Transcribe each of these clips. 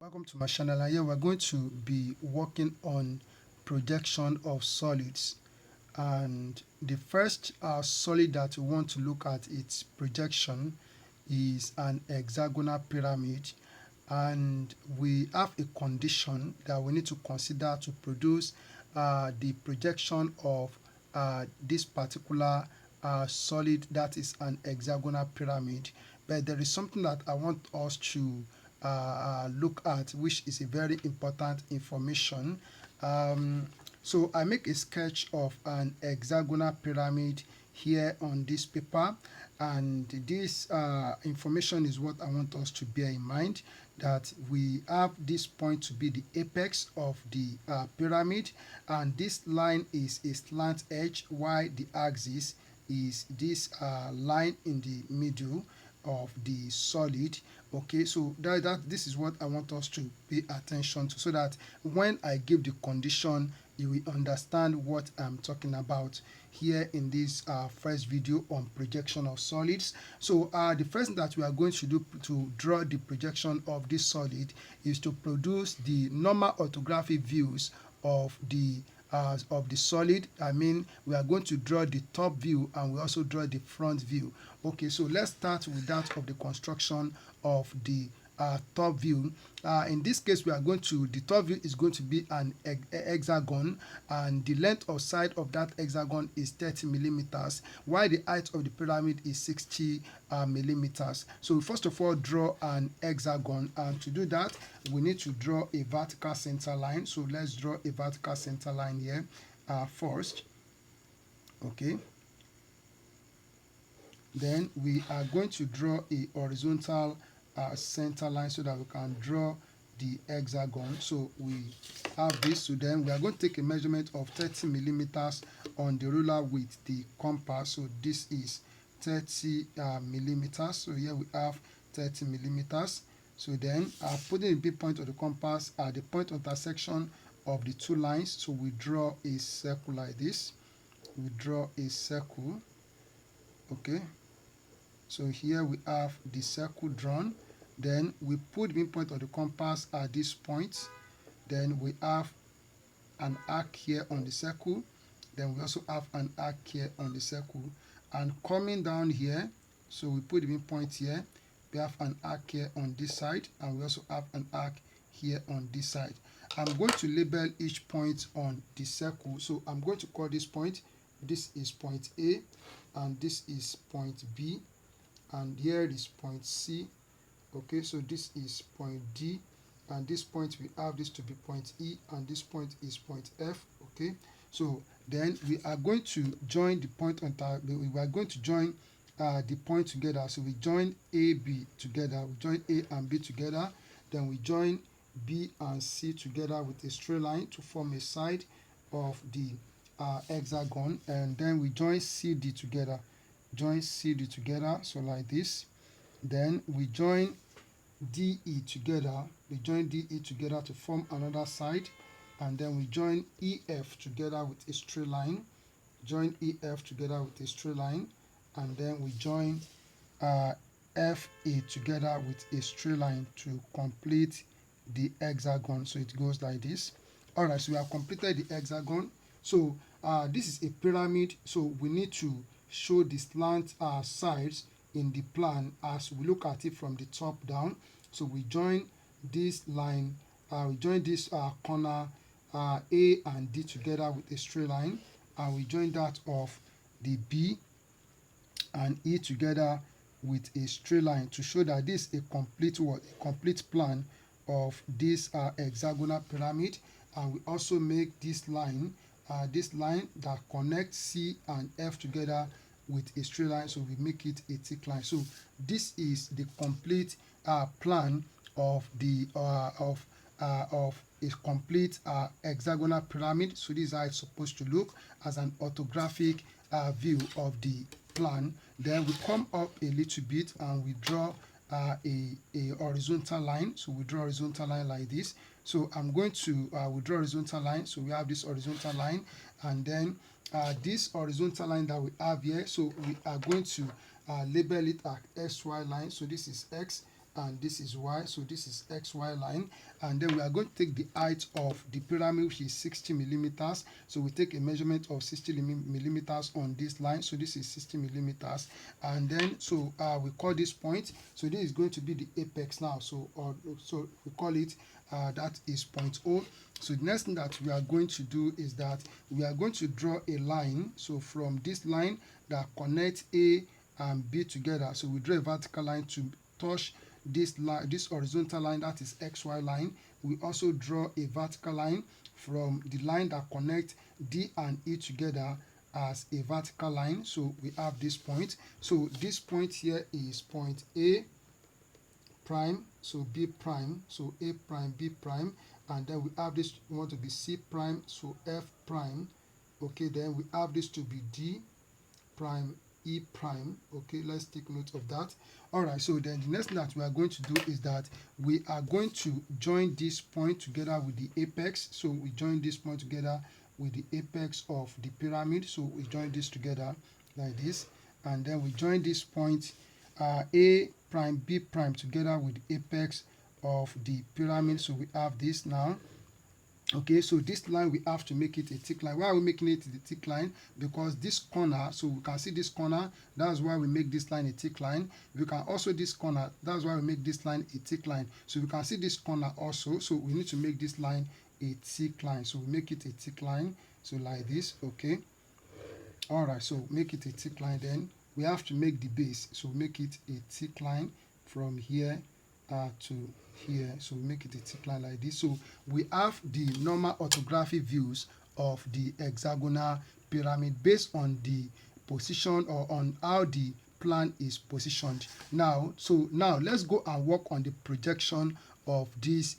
Welcome to my channel, and here we're going to be working on projection of solids. And the first solid that we want to look at its projection is an hexagonal pyramid, and we have a condition that we need to consider to produce the projection of this particular solid that is an hexagonal pyramid. But there is something that I want us to look at, which is a very important information. So I make a sketch of an hexagonal pyramid here on this paper, and this information is what I want us to bear in mind, that we have this point to be the apex of the pyramid, and this line is a slant edge, while the axis is this line in the middle of the solid. Okay, so this is what I want us to pay attention to, so that when I give the condition, you will understand what I'm talking about here in this first video on projection of solids. So the first thing that we are going to do to draw the projection of this solid is to produce the normal orthographic views of the solid. I mean, we are going to draw the top view, and we also draw the front view. Okay, so let's start with that of the construction of the top view. In this case, the top view is going to be an hexagon, and the length of side of that hexagon is 30 millimeters, while the height of the pyramid is 60 millimeters. So first of all, draw an hexagon, and to do that, we need to draw a vertical center line. So let's draw a vertical center line here first. Okay. Then we are going to draw a horizontal center line so that we can draw the hexagon. So we have this. So then we are going to take a measurement of 30 millimeters on the ruler with the compass. So this is 30 millimeters. So here we have 30 millimeters. So then putting the big point of the compass at the point of intersection of the two lines. So we draw a circle like this. We draw a circle. Okay. So here we have the circle drawn. Then we put the midpoint of the compass at this point. Then we have an arc here on the circle. Then we also have an arc here on the circle. And coming down here, so we put the midpoint here. We have an arc here on this side, and we also have an arc here on this side. I'm going to label each point on the circle. So I'm going to call this point. This is point A, and this is point B, and here is point C. Okay, so this is point D, and this point, we have this to be point E, and this point is point F. Okay, so then we are going to join the point on top. We are going to join the point together. So we join A, B together. We join A and B together. Then we join B and C together with a straight line to form a side of the hexagon, and then we join CD together. Join CD together, so like this. Then we join DE together. We join DE together to form another side, and then we join EF together with a straight line. Join EF together with a straight line, and then we join FA together with a straight line to complete the hexagon. So it goes like this. All right, so we have completed the hexagon. So this is a pyramid, so we need to show the slant sides in the plan as we look at it from the top down. So we join this line, we join this corner A and D together with a straight line, and we join that of the B and E together with a straight line to show that this is a complete plan of this hexagonal pyramid. And we also make this line that connects C and F together with a straight line, so we make it a thick line. So this is the complete plan of the of a complete hexagonal pyramid. So this is how it's supposed to look as an orthographic view of the plan. Then we come up a little bit and we draw a horizontal line. So we draw a horizontal line like this. So I'm going to we draw a horizontal line. So we have this horizontal line, and then this horizontal line that we have here, so we are going to label it as XY line. So this is X, and this is y, so this is xy line. And then we are going to take the height of the pyramid, which is 60 millimeters. So we take a measurement of 60 millimeters on this line, so this is 60 millimeters. And then so we call this point, so this is going to be the apex now, so we call it that is point O. So the next thing that we are going to do is that we are going to draw a line, so from this line that connects A and B together. So we draw a vertical line to touch this line, this horizontal line, that is xy line. We also draw a vertical line from the line that connects D and E together as a vertical line. So we have this point. So this point here is point A prime, so B prime, so A prime, B prime, and then we have this, we want to be C prime, so F prime. Okay, then we have this to be D prime, E prime. Okay, let's take note of that. All right, so then the next thing that we are going to do is that we are going to join this point together with the apex. So we join this point together with the apex of the pyramid. So we join this together like this, and then we join this point A prime, B prime together with the apex of the pyramid. So we have this now. Okay, so this line we have to make it a thick line. Why are we making it a thick line? Because this corner, so we can see this corner, that's why we make this line a thick line. We can also this corner, that's why we make this line a thick line. So we can see this corner also, so we need to make this line a thick line. So we make it a thick line, so like this. Okay, all right, so make it a thick line. Then we have to make the base, so make it a thick line from here to here. So we make it a thick line like this. So we have the normal orthographic views of the hexagonal pyramid based on the position or on how the plan is positioned. Now, so now let's go and work on the projection of this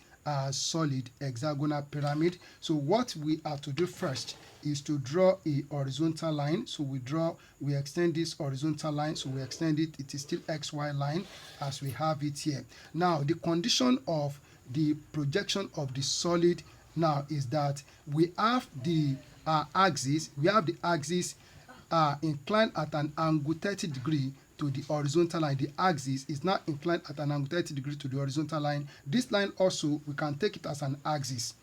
solid hexagonal pyramid. So what we have to do first is to draw a horizontal line. So we extend this horizontal line, so we extend it. It is still xy line as we have it here. Now the condition of the projection of the solid now is that we have the axis, inclined at an angle 30 degree to the horizontal line. The axis is now inclined at an angle 30 degree to the horizontal line. This line also, we can take it as an axis.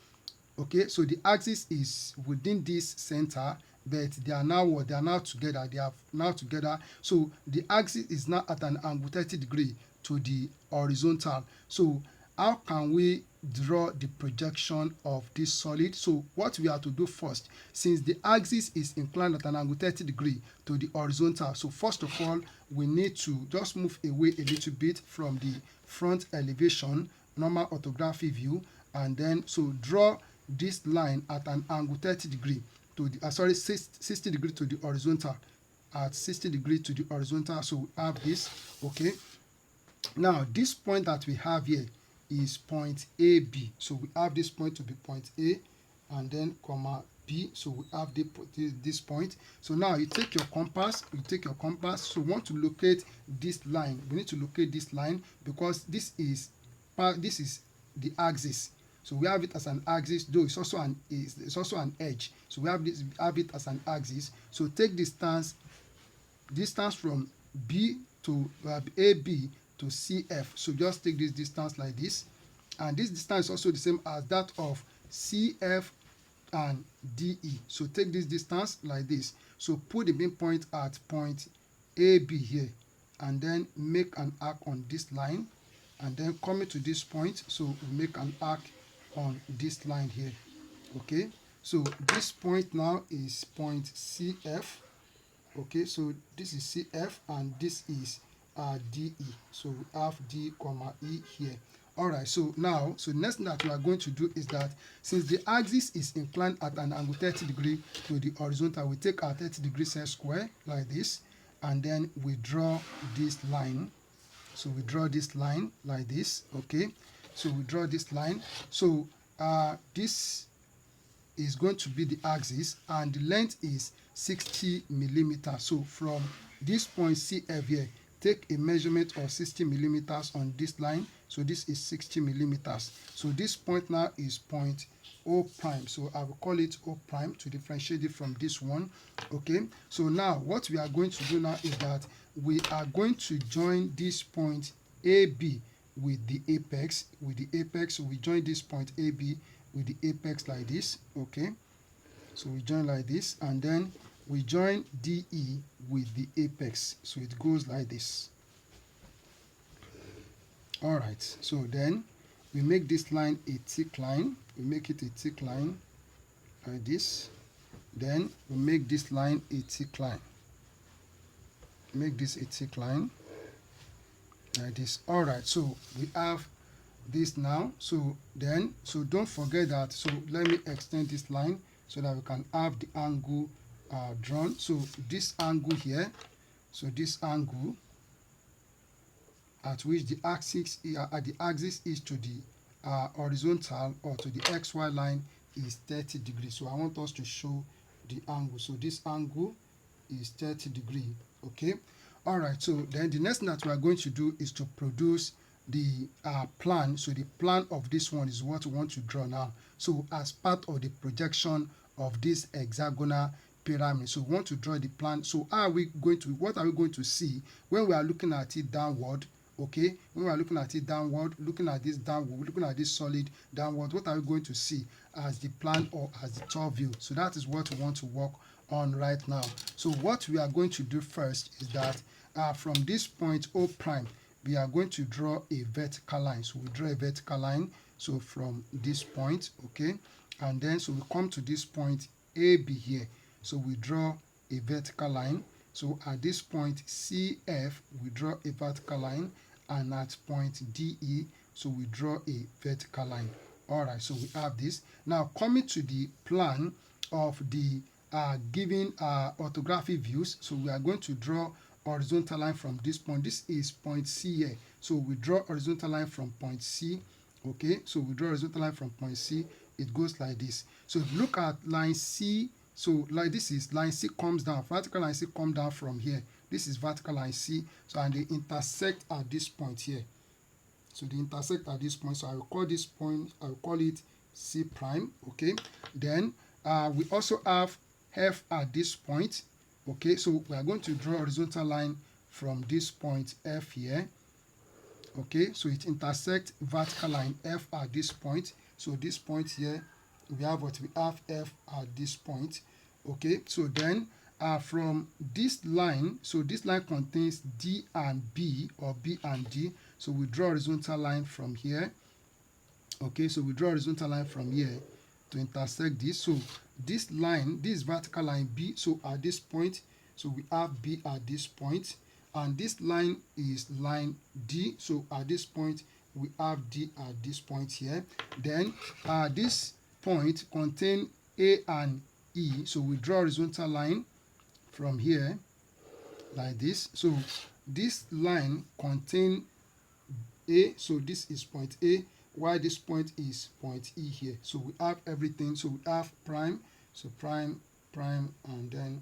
Okay, so the axis is within this center, but they are now what? They are now together. They are now together. So the axis is now at an angle 30 degree to the horizontal. So how can we draw the projection of this solid? So what we have to do first, since the axis is inclined at an angle 30 degree to the horizontal, so first of all we need to just move away a little bit from the front elevation, normal orthographic view, and then so draw this line at an angle 30 degree to the 60 degree to the horizontal, at 60 degree to the horizontal. So we have this. Okay, now this point that we have here is point AB. So we have this point to be point A, and then comma B. So we have this point. So now you take your compass. So we want to locate this line. We need to locate this line because this is the axis. So we have it as an axis, though it's also an edge. So we have it as an axis. So take distance from B to AB to CF. So just take this distance like this, and this distance is also the same as that of CF and DE. So take this distance like this. So put the main point at point AB here, and then make an arc on this line, and then coming to this point, so we make an arc on this line here. Okay, so this point now is point CF. Okay, so this is CF and this is DE. So we have D comma E here. All right, so now, so the next thing that we are going to do is that since the axis is inclined at an angle 30 degree to the horizontal, we take our 30 degree set square like this, and then we draw this line. So we draw this line like this. Okay, so we draw this line. So this is going to be the axis, and the length is 60 millimeters. So from this point CF here, take a measurement of 60 millimeters on this line. So this is 60 millimeters. So this point now is point O prime. So I will call it O prime to differentiate it from this one. Okay, so now what we are going to do now is that we are going to join this point AB with the apex. So we join this point AB with the apex like this. Okay, so we join like this, and then we join DE with the apex, so it goes like this. All right, so then we make this line a thick line. We make it a thick line like this. Then we make this line a thick line. Make this a thick line like this. All right, so we have this now. So don't forget that. So let me extend this line so that we can have the angle drawn. So this angle here, so this angle at which the axis is to the horizontal or to the XY line is 30 degrees. So I want us to show the angle. So this angle is 30 degrees. Okay, all right. So then the next thing that we are going to do is to produce the plan. So the plan of this one is what we want to draw now. So as part of the projection of this hexagonal pyramid, so we want to draw the plan. So what are we going to see when we are looking at it downward? Okay, when we are looking at it downward, looking at this downward, looking at this solid downward, what are we going to see as the plan or as the top view? So that is what we want to work on right now. So what we are going to do first is that from this point O prime, we are going to draw a vertical line. So we draw a vertical line, so from this point, okay, and then so we come to this point AB here, so we draw a vertical line. So at this point CF, we draw a vertical line, and at point DE, so we draw a vertical line. All right, so we have this. Now coming to the plan of the given orthographic views, so we are going to draw horizontal line from this point. This is point C here, so we draw horizontal line from point C. Okay, so we draw horizontal line from point C. It goes like this. So if you look at line C, so like this is line C comes down, vertical line C come down from here. This is vertical line C, so and they intersect at this point here. So they intersect at this point, so I will call this point, I will call it C prime. Okay, then we also have F at this point. Okay, so we are going to draw a horizontal line from this point F here. Okay, so it intersects vertical line F at this point. So this point here, we have F at this point. Okay, so then from this line, so this line contains D and B, or B and D. So we draw a horizontal line from here. Okay, so we draw a horizontal line from here to intersect this. So this line, this vertical line B, so at this point, so we have B at this point, and this line is line D, so at this point we have D at this point here. Then this point contain A and E, so we draw a horizontal line from here like this. So this line contain A, so this is point A, while this point is point E here. So we have everything. So we have prime, so prime, and then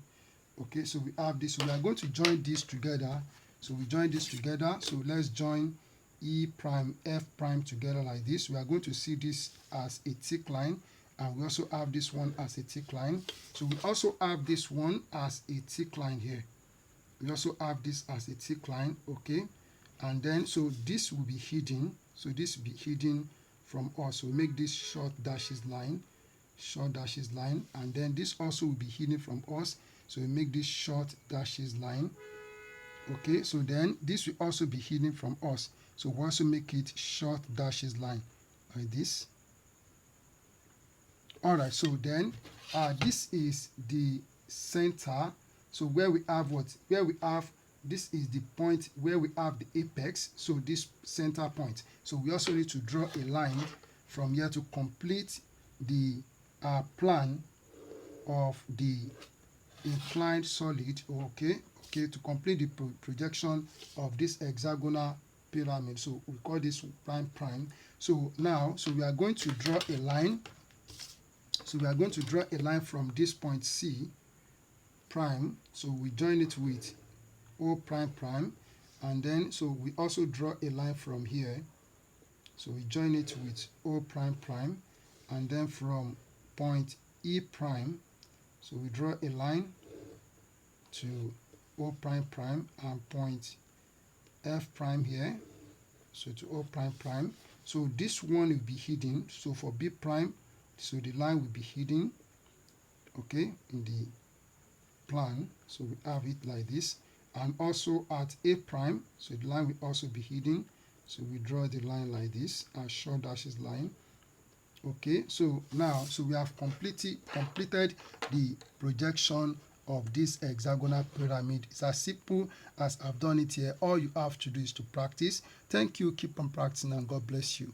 okay, so we have this. So we are going to join this together. So we join this together. So let's join E prime, F prime together like this. We are going to see this as a thick line, and we also have this one as a thick line. So we also have this one as a thick line here. We also have this as a thick line, okay, and then so this will be hidden. So this will be hidden from us. So we make this short dashes line, and then this also will be hidden from us. So we make this short dashes line. Okay, so then this will also be hidden from us. So we also make it short dashes line like this. All right, so then this is the center. So where we have this is the point where we have the apex, so this center point. So we also need to draw a line from here to complete the plan of the inclined solid. Okay, to complete the projection of this hexagonal pyramid. So we call this prime. So now, so we are going to draw a line. So we are going to draw a line from this point C prime. So we join it with O prime, and then so we also draw a line from here. So we join it with O prime, and then from point E prime, so we draw a line to O prime and point F prime here. So to O prime prime. So this one will be hidden. So for B prime, so the line will be hidden, okay, in the plan. So we have it like this. And also at A prime, so the line will also be hidden. So we draw the line like this, a short dashes line. Okay, so now, so we have completed the projection of this hexagonal pyramid. It's as simple as I've done it here. All you have to do is to practice. Thank you. Keep on practicing, and God bless you.